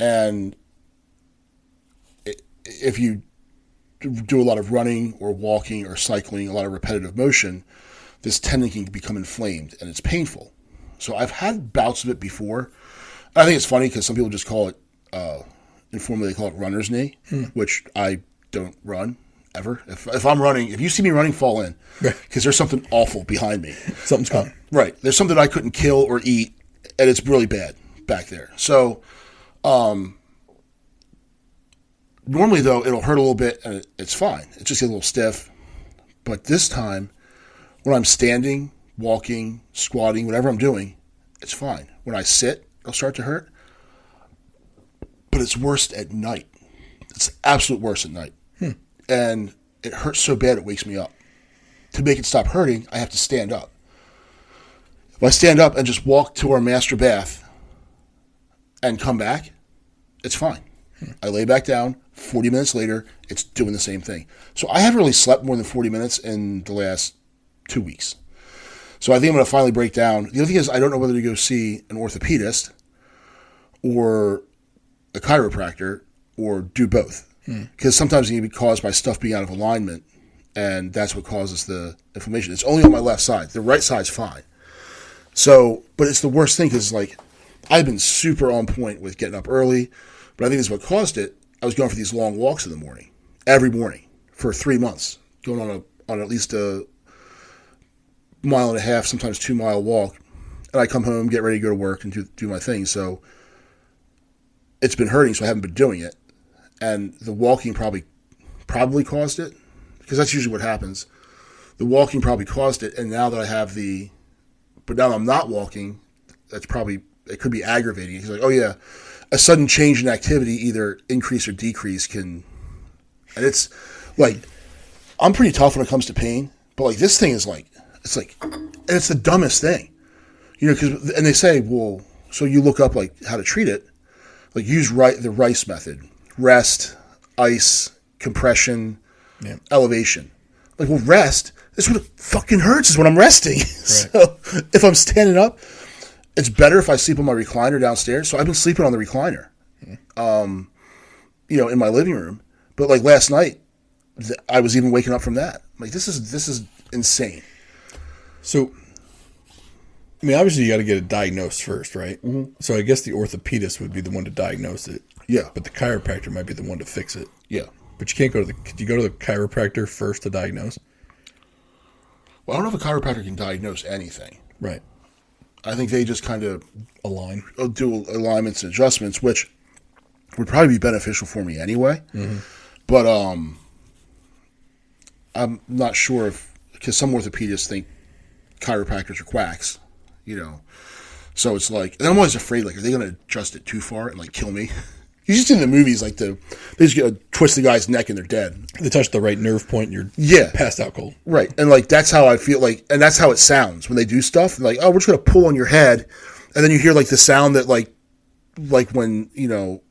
and if you do a lot of running or walking or cycling, a lot of repetitive motion, this tendon can become inflamed and it's painful. So I've had bouts of it before. I think it's funny because some people just call it, informally they call it runner's knee, which I don't run ever. If I'm running, if you see me running, fall in, because there's something awful behind me. Something's coming. Right. There's something I couldn't kill or eat, and it's really bad back there. So, normally though, it'll hurt a little bit, and it's fine. It just gets a little stiff. But this time, when I'm standing, walking, squatting, whatever I'm doing, it's fine. When I sit, it'll start to hurt. But it's worst at night. It's absolute worst at night. And it hurts so bad it wakes me up. To make it stop hurting, I have to stand up. If I stand up and just walk to our master bath and come back, it's fine. I lay back down. 40 minutes later, it's doing the same thing. So I haven't really slept more than 40 minutes in the last 2 weeks. So I think I'm going to finally break down. The other thing is I don't know whether to go see an orthopedist or a chiropractor or do both. Because sometimes it can be caused by stuff being out of alignment, and that's what causes the inflammation. It's only on my left side. The right side's fine. So, but it's the worst thing because, like, I've been super on point with getting up early, but I think this is what caused it. I was going for these long walks in the morning, every morning, for 3 months, going on at least a 1.5 mile, sometimes 2 mile walk, and I come home, get ready to go to work, and do my thing. So it's been hurting, so I haven't been doing it. And the walking probably caused it, because that's usually what happens. The walking probably caused it, and now that I have but now I'm not walking, it could be aggravating. He's like, oh yeah, a sudden change in activity, either increase or decrease and it's like, I'm pretty tough when it comes to pain, but like this thing is like, and it's the dumbest thing, and they say, well, so you look up like how to treat it, like use the RICE method. Rest, ice, compression, elevation. Like, well, rest, this is what it fucking hurts is when I'm resting. Right. So if I'm standing up, it's better if I sleep on my recliner downstairs. So I've been sleeping on the recliner, in my living room. But like last night, I was even waking up from that. Like, this is insane. So, I mean, obviously you got to get it diagnosed first, right? Mm-hmm. So I guess the orthopedist would be the one to diagnose it. Yeah. But the chiropractor might be the one to fix it. Yeah. But you can't could you go to the chiropractor first to diagnose? Well, I don't know if a chiropractor can diagnose anything. Right. I think they just kind of Align. do alignments and adjustments, which would probably be beneficial for me anyway. But I'm not sure if, because some orthopedists think chiropractors are quacks, So it's like, and I'm always afraid, like, are they going to adjust it too far and like kill me? You just see in the movies, like they just twist the guy's neck and they're dead. They touch the right nerve point and you're passed out cold. Right. And like, that's how I feel like, and that's how it sounds when they do stuff. Like, oh, we're just going to pull on your head. And then you hear like the sound that like when,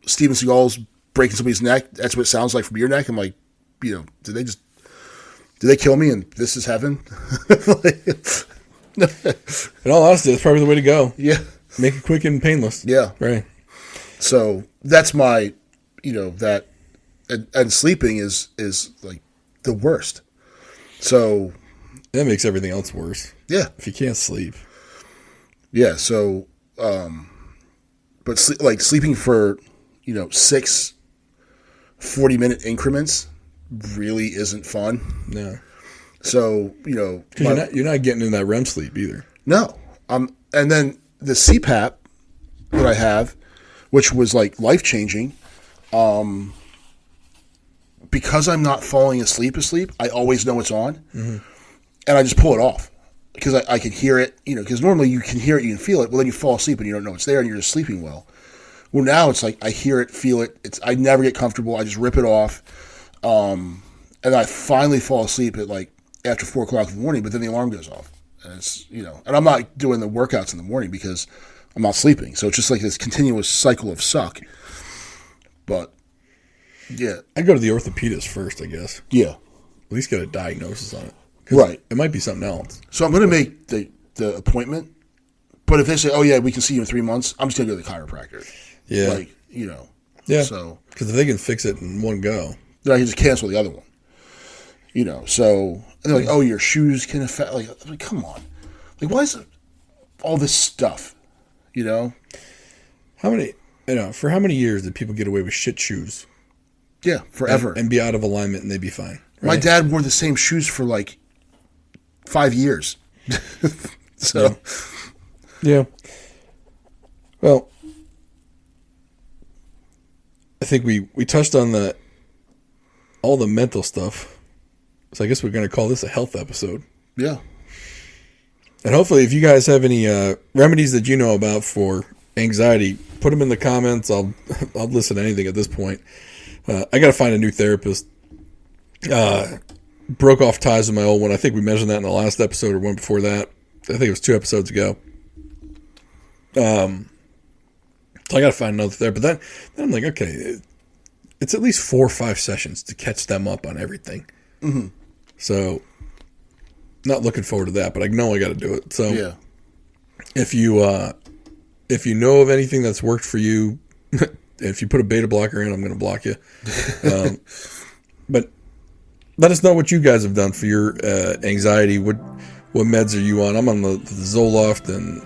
Steven Seagal's breaking somebody's neck, that's what it sounds like from your neck. I'm like, did they kill me and this is heaven? In all honesty, that's probably the way to go. Yeah. Make it quick and painless. Yeah. Right. So that's my, that, and sleeping is like the worst. So that makes everything else worse. Yeah. If you can't sleep. Yeah. So, but sleeping for, 6 40-minute increments really isn't fun. No. So, because you're not getting in that REM sleep either. No. And then the CPAP that I have, which was like life-changing, because I'm not falling asleep, I always know it's on, and I just pull it off because I can hear it, because normally you can hear it, you can feel it, well then you fall asleep and you don't know it's there and you're just sleeping well. Well, now it's like I hear it, feel it, I never get comfortable, I just rip it off, and I finally fall asleep at like after 4 o'clock in the morning, but then the alarm goes off. And it's, and I'm not doing the workouts in the morning because I'm not sleeping. So it's just like this continuous cycle of suck. But, yeah. I'd go to the orthopedist first, I guess. Yeah. At least get a diagnosis on it. Right. It might be something else. So I'm going to make the appointment. But if they say, oh, yeah, we can see you in 3 months, I'm just going to go to the chiropractor. Yeah. Like, Yeah. So. Because if they can fix it in one go. Then I can just cancel the other one. So, and they're like, oh, your shoes can affect, like, come on. Like, why is it all this stuff, How many, for how many years did people get away with shit shoes? Yeah, forever. And be out of alignment and they'd be fine. Right? My dad wore the same shoes for like 5 years. So. Yeah. Well, I think we touched on all the mental stuff. So I guess we're going to call this a health episode. Yeah. And hopefully if you guys have any remedies that you know about for anxiety, put them in the comments. I'll listen to anything at this point. I got to find a new therapist. Broke off ties with my old one. I think we mentioned that in the last episode or one before that. I think it was 2 episodes ago. So I got to find another therapist. But then I'm like, okay, it's at least 4 or 5 sessions to catch them up on everything. Mm-hmm. So, not looking forward to that, but I know I got to do it. So, yeah. If you know of anything that's worked for you, if you put a beta blocker in, I'm going to block you. But let us know what you guys have done for your anxiety. What meds are you on? I'm on the Zoloft and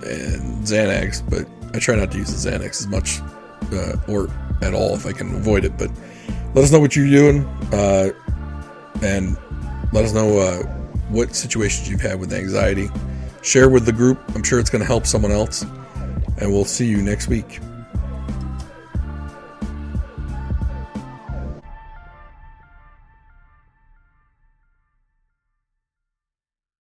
Xanax, but I try not to use the Xanax as much or at all if I can avoid it. But let us know what you're doing. And let us know what situations you've had with anxiety. Share with the group. I'm sure it's going to help someone else. And we'll see you next week.